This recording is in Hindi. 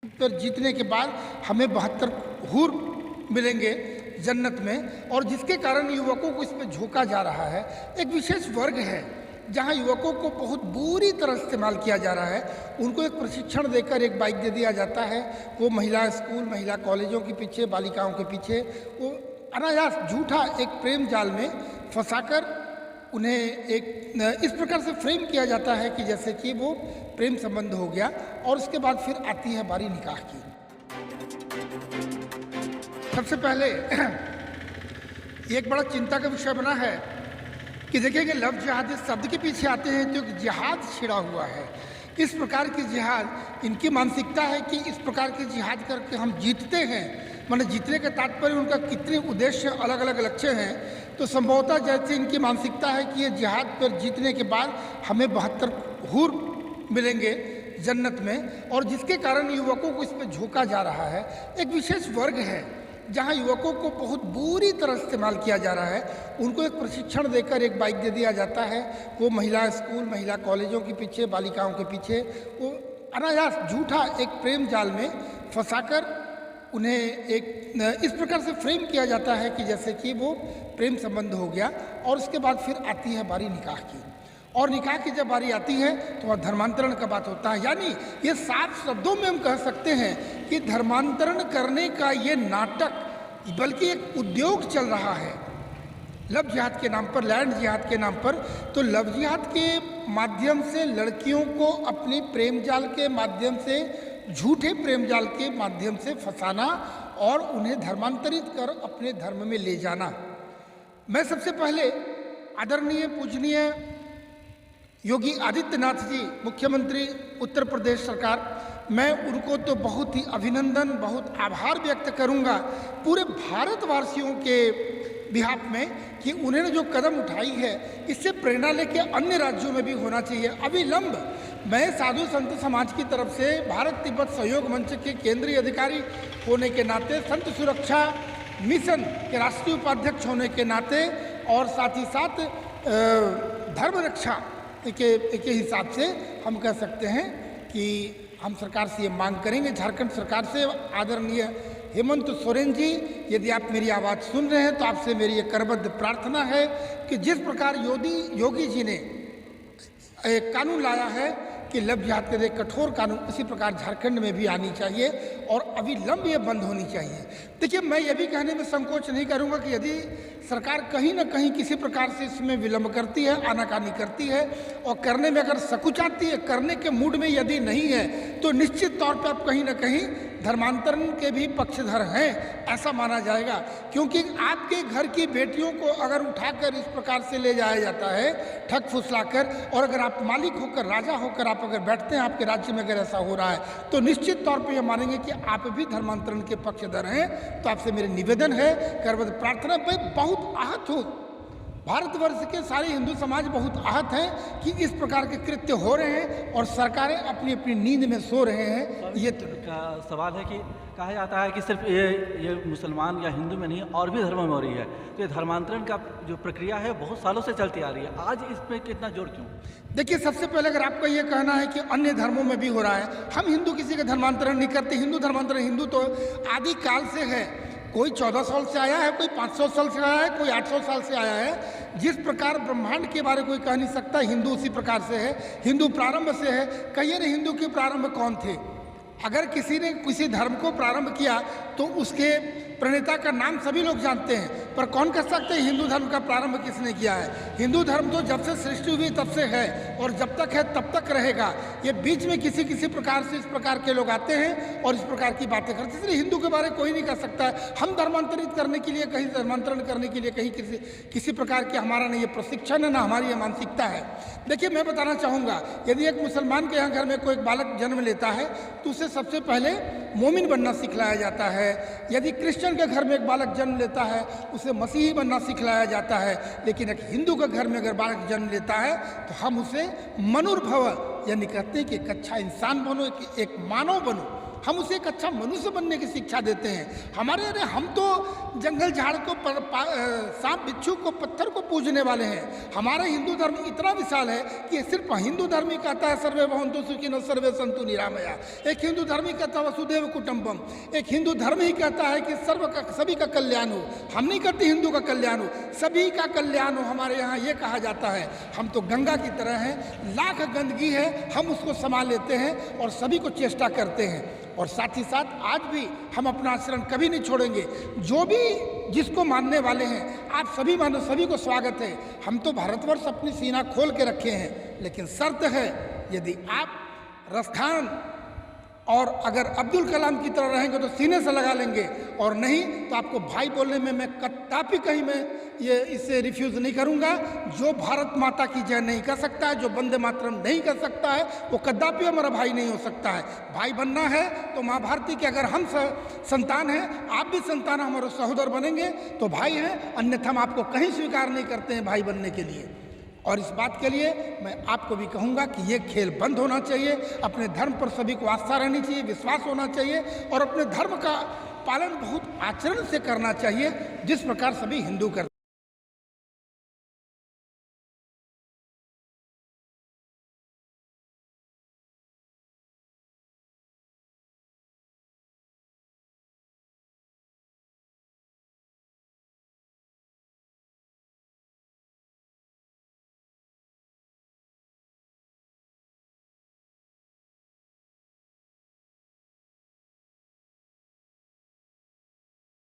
पर जीतने के बाद हमें 72 हूर मिलेंगे जन्नत में, और जिसके कारण युवकों को इस पर झोंका जा रहा है। एक विशेष वर्ग है जहां युवकों को बहुत बुरी तरह इस्तेमाल किया जा रहा है। उनको एक प्रशिक्षण देकर एक बाइक दे दिया जाता है, वो महिला स्कूल, महिला कॉलेजों के पीछे, बालिकाओं के पीछे वो अनायास झूठा एक प्रेम जाल में फंसाकर उन्हें एक इस प्रकार से फ्रेम किया जाता है कि जैसे कि वो प्रेम संबंध हो गया, और उसके बाद फिर आती है बारी निकाह की। सबसे पहले ये एक बड़ा चिंता का विषय बना है कि देखिए कि लव जिहाद इस शब्द के पीछे आते हैं तो एक जिहाद छिड़ा हुआ है। इस प्रकार की जिहाद, इनकी मानसिकता है कि इस प्रकार की जिहाद करके हम जीतते हैं, माने जीतने का तात्पर्य उनका कितने उद्देश्य अलग अलग लक्ष्य हैं। तो संभवतः जैसे इनकी मानसिकता है कि ये जिहाद पर जीतने के बाद हमें 72 हूर मिलेंगे जन्नत में, और जिसके कारण युवकों को इस पर झोंका जा रहा है। एक विशेष वर्ग है जहां युवकों को बहुत बुरी तरह इस्तेमाल किया जा रहा है। उनको एक प्रशिक्षण देकर एक बाइक दे दिया जाता है, वो महिला स्कूल, महिला कॉलेजों के पीछे, बालिकाओं के पीछे वो अनायास झूठा एक प्रेम जाल में फंसाकर उन्हें एक इस प्रकार से फ्रेम किया जाता है कि जैसे कि वो प्रेम संबंध हो गया, और उसके बाद फिर आती है बारी निकाह की। और निकाह की जब बारी आती है तो वह धर्मांतरण का बात होता है। यानी ये साफ शब्दों में हम कह सकते हैं कि धर्मांतरण करने का ये नाटक, बल्कि एक उद्योग चल रहा है लव जिहाद के नाम पर, लैंड जिहाद के नाम पर। तो लव जिहाद के माध्यम से लड़कियों को अपने प्रेम जाल के माध्यम से, झूठे प्रेम जाल के माध्यम से फंसाना और उन्हें धर्मांतरित कर अपने धर्म में ले जाना। मैं सबसे पहले आदरणीय पूजनीय योगी आदित्यनाथ जी, मुख्यमंत्री उत्तर प्रदेश सरकार, मैं उनको तो बहुत ही अभिनंदन, बहुत आभार व्यक्त करूंगा पूरे भारतवासियों के बिहाफ में कि उन्होंने जो कदम उठाई है इससे प्रेरणा लेके अन्य राज्यों में भी होना चाहिए अविलंब। मैं साधु संत समाज की तरफ से भारत तिब्बत सहयोग मंच के केंद्रीय अधिकारी होने के नाते, संत सुरक्षा मिशन के राष्ट्रीय उपाध्यक्ष होने के नाते, और साथ ही साथ धर्म रक्षा के हिसाब से हम कह सकते हैं कि हम सरकार से ये मांग करेंगे, झारखंड सरकार से। आदरणीय हेमंत सोरेन जी, यदि आप मेरी आवाज़ सुन रहे हैं तो आपसे मेरी ये करबद्ध प्रार्थना है कि जिस प्रकार योगी जी ने एक कानून लाया है कि लव जिहाद के लिए कठोर कानून, इसी प्रकार झारखंड में भी आनी चाहिए और अविलंब ये बंद होनी चाहिए। देखिए, मैं ये भी कहने में संकोच नहीं करूँगा कि यदि सरकार कहीं ना कहीं किसी प्रकार से इसमें विलंब करती है, आनाकानी करती है और करने में अगर सकुचाती है, करने के मूड में यदि नहीं है, तो निश्चित तौर पर आप कहीं ना कहीं धर्मांतरण के भी पक्षधर हैं ऐसा माना जाएगा। क्योंकि आपके घर की बेटियों को अगर उठाकर इस प्रकार से ले जाया जाता है ठग फुसलाकर, और अगर आप मालिक होकर, राजा होकर आप अगर बैठते हैं आपके राज्य में, अगर ऐसा हो रहा है तो निश्चित तौर पर यह मानेंगे कि आप भी धर्मांतरण के पक्षधर हैं। तो आपसे मेरे निवेदन है, करबद्ध प्रार्थना, मैं बहुत आहत हूँ, भारतवर्ष के सारे हिंदू समाज बहुत आहत हैं कि इस प्रकार के कृत्य हो रहे हैं और सरकारें अपनी अपनी नींद में सो रहे हैं। ये तो सवाल है कि कहा जाता है कि सिर्फ ये मुसलमान या हिंदू में नहीं, और भी धर्मों में हो रही है। तो ये धर्मांतरण का जो प्रक्रिया है बहुत सालों से चलती आ रही है, आज इस पर कितना जोर क्यों? देखिए, सबसे पहले अगर आपका ये कहना है कि अन्य धर्मों में भी हो रहा है, हम हिंदू किसी का धर्मांतरण नहीं करते। हिंदू धर्मांतरण, हिंदू तो आदि काल से है। कोई 14 साल से आया है, कोई 500 साल से आया है, कोई 800 साल से आया है। जिस प्रकार ब्रह्मांड के बारे कोई कह नहीं सकता, हिंदू उसी प्रकार से है, हिंदू प्रारंभ से है। कहिए ना, हिंदू के प्रारंभ कौन थे? अगर किसी ने किसी धर्म को प्रारंभ किया तो उसके प्रणेता का नाम सभी लोग जानते हैं, पर कौन कह सकते हैं हिंदू धर्म का प्रारंभ किसने किया है? हिंदू धर्म तो जब से सृष्टि हुई तब से है और जब तक है तब तक रहेगा। ये बीच में किसी प्रकार से इस प्रकार के लोग आते हैं और इस प्रकार की बातें करते हैं, इसलिए हिंदू के बारे कोई नहीं कह सकता है। हम धर्मांतरित करने के लिए, कहीं धर्मांतरण करने के लिए कहीं किसी प्रकार की हमारा ना ये प्रशिक्षण है, ना हमारी ये मानसिकता है। देखिए, मैं बताना चाहूँगा, यदि एक मुसलमान के यहाँ घर में कोई एक बालक जन्म लेता है तो उसे सबसे पहले मोमिन बनना सिखलाया जाता है। यदि क्रिश्चियन के घर में एक बालक जन्म लेता है उसे मसीही बनना सिखलाया जाता है। लेकिन एक हिंदू के घर में अगर बालक जन्म लेता है तो हम उसे मनुर्भव, यानी कहते हैं कि एक अच्छा इंसान बनो, एक मानव बनो। हम उसे एक अच्छा मनुष्य बनने की शिक्षा देते हैं। हमारे अरे हम तो जंगल झाड़ को सांप बिच्छू को पत्थर को पूजने वाले हैं। हमारा हिंदू धर्म इतना विशाल है कि सिर्फ हिंदू धर्म ही कहता है सर्वे भवन्तु सुखिनः सर्वे सन्तु निरामया। एक हिंदू धर्म ही कहता है वसुधैव कुटुम्बकम। एक हिंदू धर्म ही कहता है कि सभी का कल्याण हो। हम नहीं कहते हिंदू का कल्याण हो, सभी का कल्याण हो। हमारे यहाँ ये कहा जाता है। हम तो गंगा की तरह हैं, लाख गंदगी है हम उसको संभाल लेते हैं और सभी को चेष्टा करते हैं। और साथ ही साथ आज भी हम अपना आचरण कभी नहीं छोड़ेंगे। जो भी जिसको मानने वाले हैं आप सभी मानो, सभी को स्वागत है। हम तो भारतवर्ष अपनी सीना खोल के रखे हैं, लेकिन शर्त है यदि आप राजस्थान और अगर अब्दुल कलाम की तरह रहेंगे तो सीने से लगा लेंगे, और नहीं तो आपको भाई बोलने में मैं कदापि कहीं मैं ये इससे रिफ्यूज़ नहीं करूँगा। जो भारत माता की जय नहीं कर सकता है, जो वंदे मातरम नहीं कर सकता है, वो कदापि हमारा भाई नहीं हो सकता है। भाई बनना है तो माँ भारती के अगर हम संतान हैं, आप भी संतान हमारे सहोदर बनेंगे तो भाई हैं, अन्यथा हम आपको कहीं स्वीकार नहीं करते हैं भाई बनने के लिए। और इस बात के लिए मैं आपको भी कहूँगा कि ये खेल बंद होना चाहिए। अपने धर्म पर सभी को आस्था रहनी चाहिए, विश्वास होना चाहिए, और अपने धर्म का पालन बहुत आचरण से करना चाहिए, जिस प्रकार सभी हिंदू करते हैं।